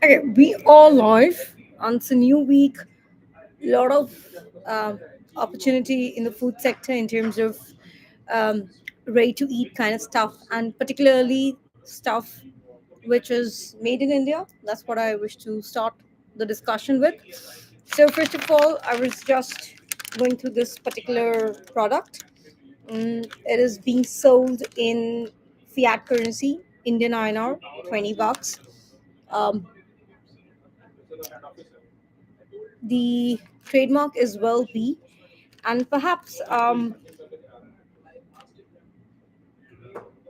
Okay, we all live on it's a new week. Lot of um, opportunity in the food sector in terms of um, ready to eat kind of stuff, and particularly stuff which is made in India. That's what I wish to start the discussion with. So, first of all, I was just going through this particular product. It is being sold in fiat currency, Indian INR, 20 bucks. Um, the trademark is well B, and perhaps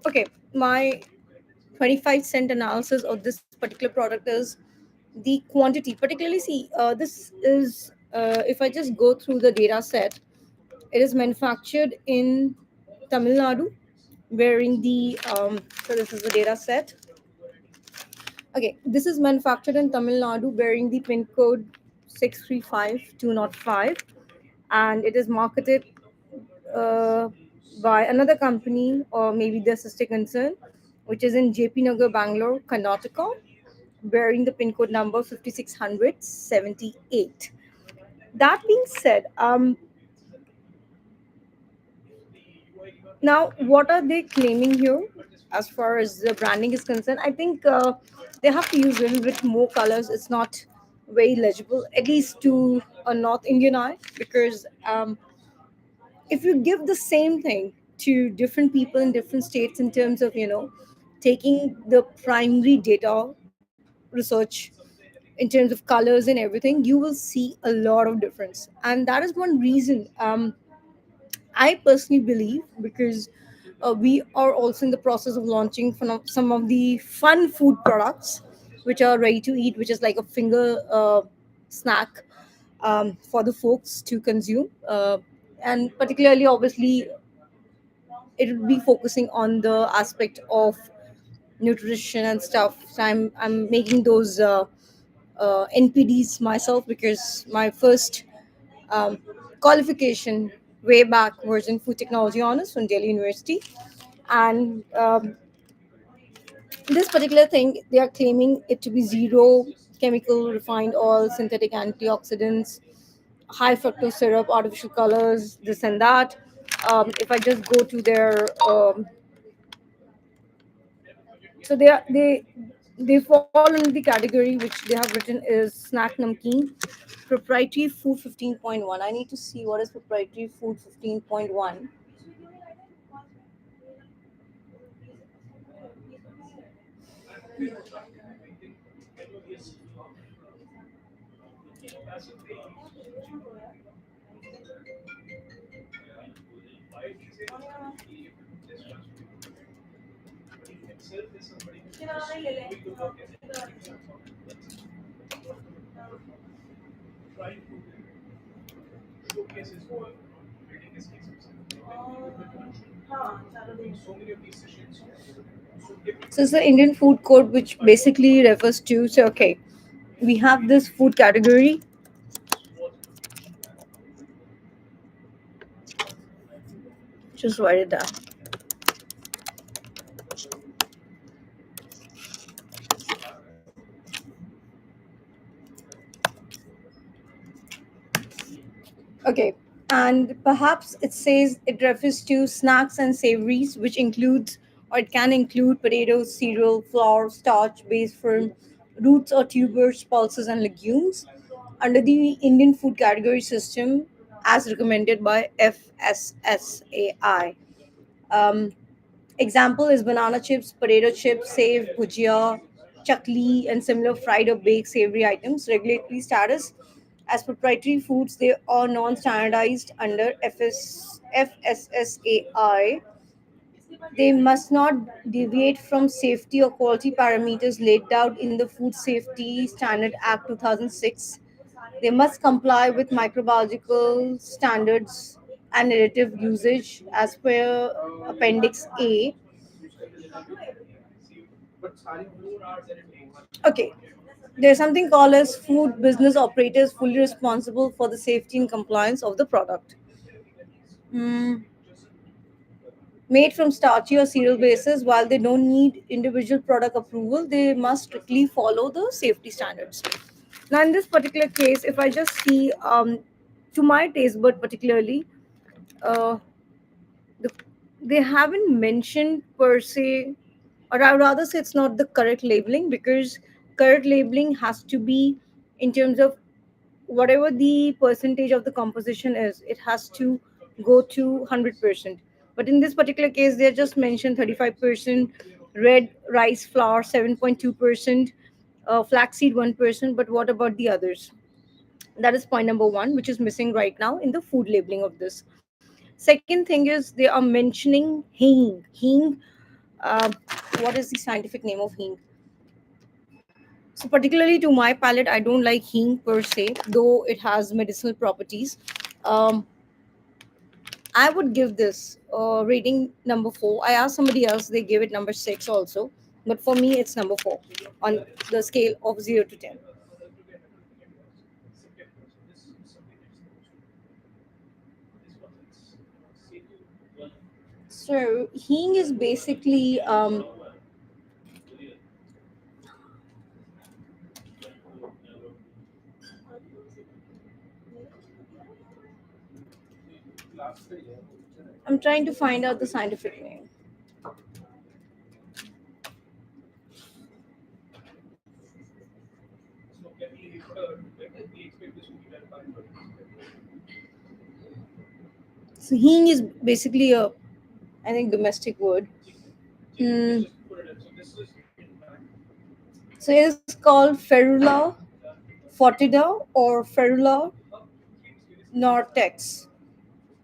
okay, my 25-cent analysis of this particular product is the quantity. Particularly, see, this is if I just go through the data set, it is manufactured in Tamil Nadu, bearing the so this is the data set. Okay, this is manufactured in Tamil Nadu, bearing the pin code 635205, and it is marketed uh, by another company or maybe the sister concern, which is in JP Nagar, Bangalore, Karnataka, bearing the pin code number 5678. That being said, now what are they claiming here as far as the branding is concerned? I think they have to use a little bit more colors. It's not very legible, at least to a North Indian eye, because if you give the same thing to different people in different states in terms of taking the primary data research, in terms of colors and everything, you will see a lot of difference. And that is one reason I personally believe, because we are also in the process of launching some of the fun food products which are ready to eat, which is like a finger snack for the folks to consume. And particularly, obviously, it will be focusing on the aspect of nutrition and stuff. So I'm making those NPDs myself, because my first um, qualification way back was in food technology honors from Delhi University. And this particular thing, they are claiming it to be zero chemical refined oil, synthetic antioxidants, high fructose syrup, artificial colors, this and that. If I just go to their so they fall under the category which they have written is snack namkeen, proprietary food 15.1. I need to see what is proprietary food 15.1. So it's the Indian food code, which basically refers to, so okay, we have this food category. Just write it down. Okay. And perhaps it says it refers to snacks and savories, which includes or it can include potatoes, cereal, flour, starch, base firm, roots or tubers, pulses, and legumes under the Indian food category system as recommended by FSSAI. Um, Example is banana chips, potato chips, save, bhujia, chakli, and similar fried or baked savory items. Regulatory status as proprietary foods, they are non-standardized under FSSAI. They must not deviate from safety or quality parameters laid out in the Food Safety Standard Act 2006. They must comply with microbiological standards and additive usage as per Appendix A. Okay, there's something called as food business operators fully responsible for the safety and compliance of the product. Mm, Made from starchy or cereal bases, while they don't need individual product approval, they must strictly follow the safety standards. Now, in this particular case, if I just see, to my taste bud particularly, uh, the, they haven't mentioned per se, or I would rather say it's not the correct labeling, because correct labeling has to be in terms of whatever the percentage of the composition is, it has to go to 100%. But in this particular case, they just mentioned 35% red rice flour, 7.2%, flaxseed 1%. But what about the others? That is point number one, which is missing right now in the food labeling of this. Second thing is they are mentioning hing. Hing, uh, what is the scientific name of hing? So particularly to my palate, I don't like hing per se, though it has medicinal properties. Um, I would give this rating number four. I asked somebody else; they gave it number six also, but for me, it's number four on the scale of 0 to 10. So hing is basically I'm trying to find out the scientific name. So hing is basically a, I think, domestic word. Mm, so it is called ferula Fortida or Ferula Nortex.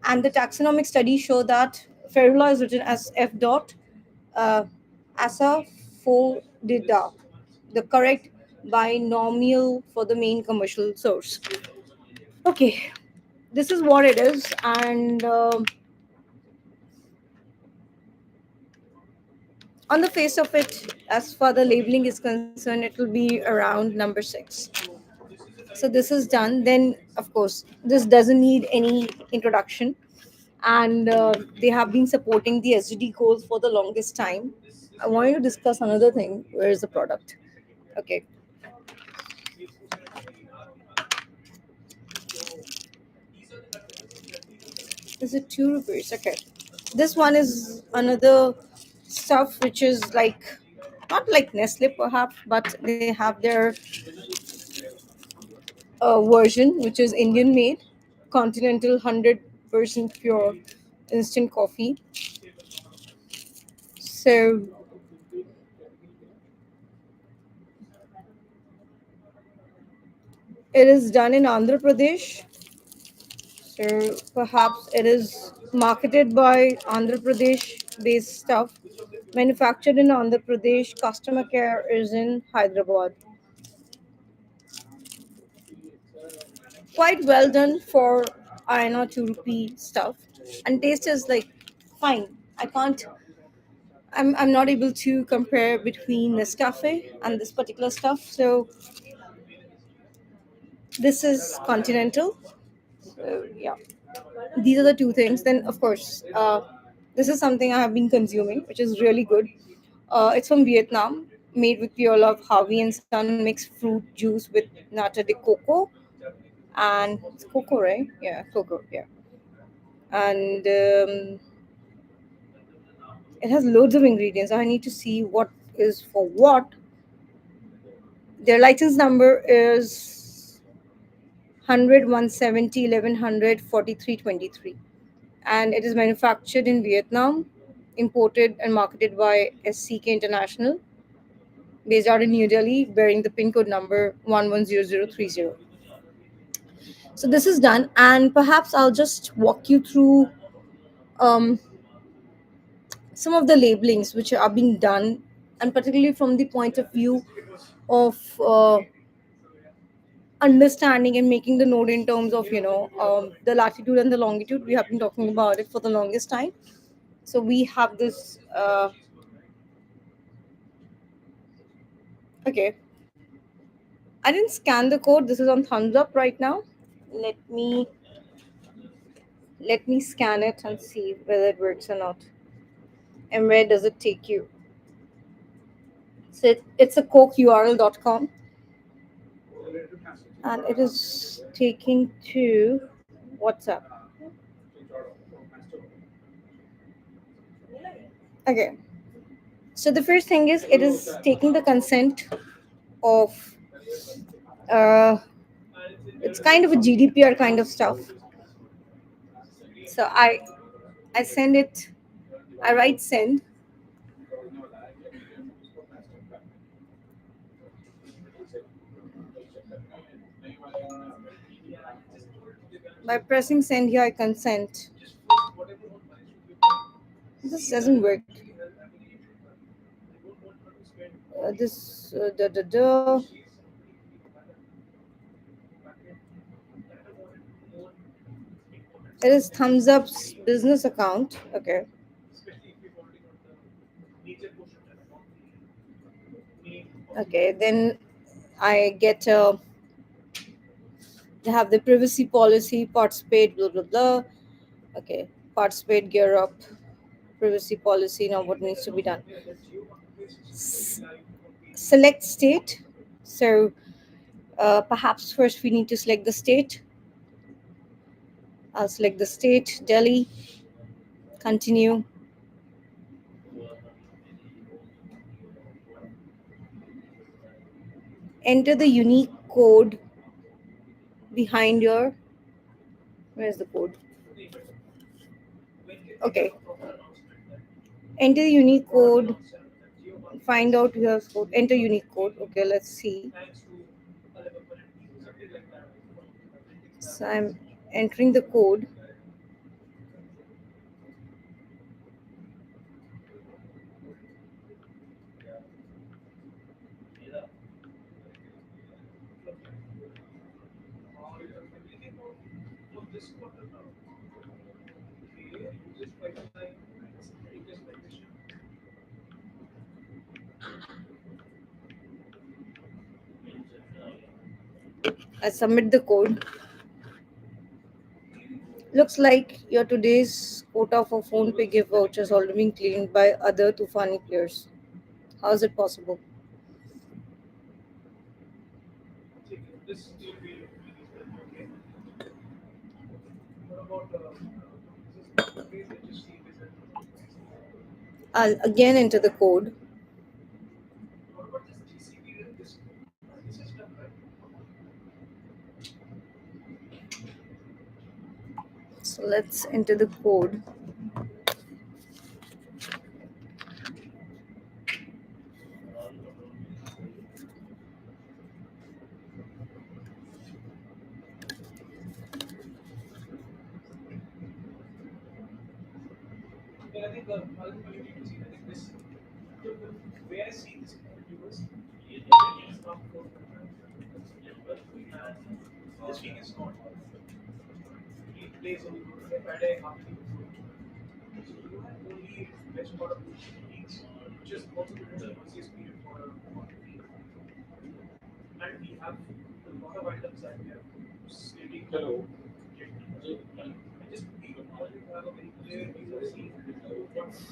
And the taxonomic studies show that Ferula is written as F dot uh, asafoetida, the correct binomial for the main commercial source. Okay, this is what it is, and on the face of it, as far the labeling is concerned, it will be around number 6. So this is done. Then, of course, this doesn't need any introduction, and they have been supporting the SGD goals for the longest time. I wanted to discuss another thing. Where is the product? Okay, is it 2 rupees? Okay, this one is another stuff which is like not like Nestle perhaps, but they have their version which is Indian made, continental 100% pure instant coffee. So it is done in Andhra Pradesh. So perhaps it is marketed by Andhra Pradesh based stuff, manufactured in Andhra Pradesh. Customer care is in Hyderabad. Quite well done for INR 2 rupee stuff. And taste is like fine. I can't, I'm not able to compare between Nescafe and this particular stuff. So this is continental. So yeah, these are the two things. Then of course, this is something I have been consuming, which is really good. It's from Vietnam, made with pure love, Harvey and Son mixed fruit juice with nata de coco, and it's cocoa, right? Yeah, cocoa. Yeah, and it has loads of ingredients. I need to see what is for what. Their license number is 100, 170, 1100, 4323, and it is manufactured in Vietnam, imported and marketed by SCK International, based out in New Delhi, bearing the PIN code number 110030. So this is done, and perhaps I'll just walk you through um, some of the labelings which are being done, and particularly from the point of view of understanding and making the note in terms of the latitude and the longitude. We have been talking about it for the longest time. So we have this. Okay, I didn't scan the code. This is on thumbs up right now. Let me let me scan it and see whether it works or not. And where does it take you? So it's a cokeurl.com, and it is taking to WhatsApp. Okay. So the first thing is it is taking the consent of uh, it's kind of a GDPR kind of stuff. So I send it. I write send. By pressing send here, I consent. This doesn't work. This da, da, da. It is thumbs up's business account. Okay. Okay. Then I get they have the privacy policy, participate, blah blah blah. Okay. Participate, gear up, privacy policy. Now what needs to be done? S- Select state. So perhaps first we need to select the state. I'll select the state, Delhi. Continue. Enter the unique code behind your. Where's the code? Okay. Enter the unique code. Find out your code. Enter unique code. Okay, let's see. So I'm entering the code. I submit the code. Looks like your today's quota for phone pay gift vouchers already been claimed by other Tufani players. How is it possible? I'll again enter the code. So let's enter the code.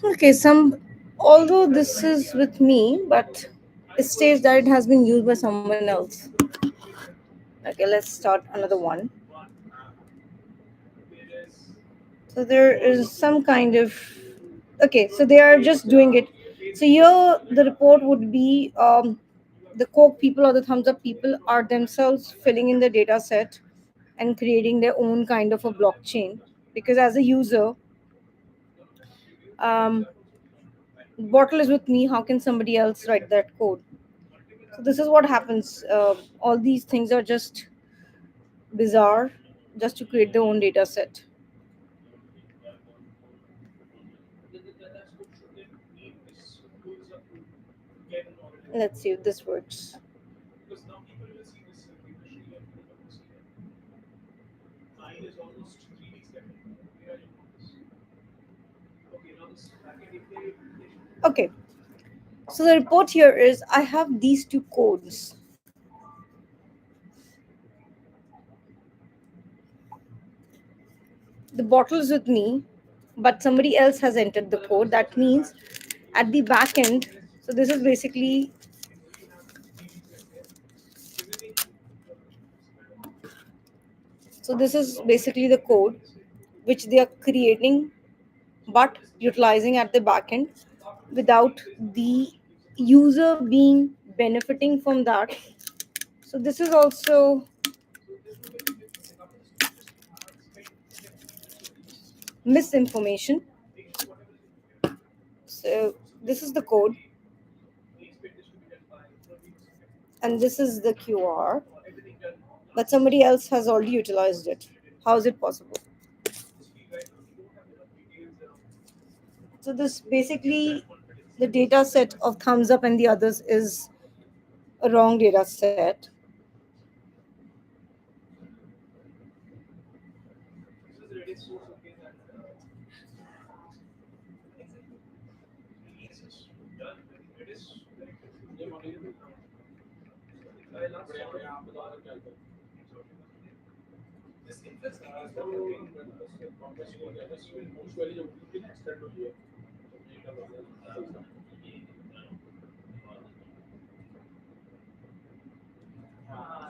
Okay, some although this is with me, but it states that it has been used by someone else. Okay, let's start another one. So there is some kind of okay. So they are just doing it. So here the report would be the Coke people or the Thumbs Up people are themselves filling in the data set and creating their own kind of a blockchain. Because as a user, um, bottle is with me. How can somebody else write that code? So this is what happens. All these things are just bizarre, just to create their own data set. Let's see if this works. Okay, so the report here is I have these two codes. The bottle is with me, but somebody else has entered the code. That means at the back end, so this is basically the code which they are creating but utilizing at the back end without the user being benefiting from that. So this is also misinformation. So this is the code and this is the QR, but somebody else has already utilized it. How is it possible? So this basically the data set of Thumbs Up and the others is a wrong data set.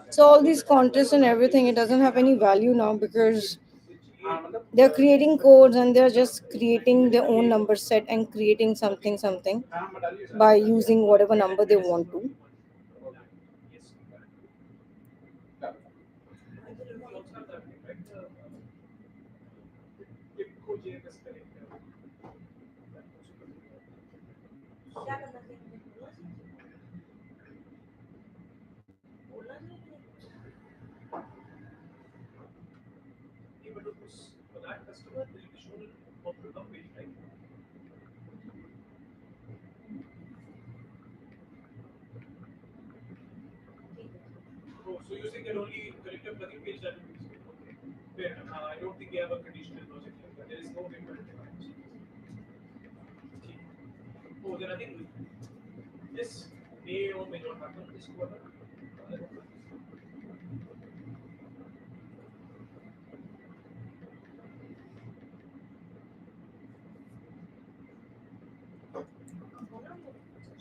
So all these contests and everything, it doesn't have any value now because they're creating codes and they're just creating their own number set and creating something by using whatever number they want to.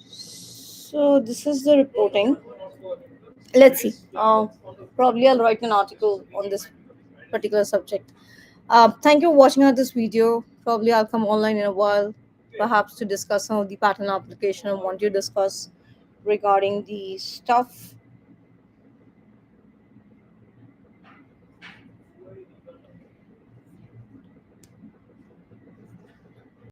So this is the reporting. Let's see. Probably I'll write an article on this particular subject. Thank you for watching out this video. Probably I'll come online in a while, perhaps to discuss some of the pattern application I want to discuss regarding the stuff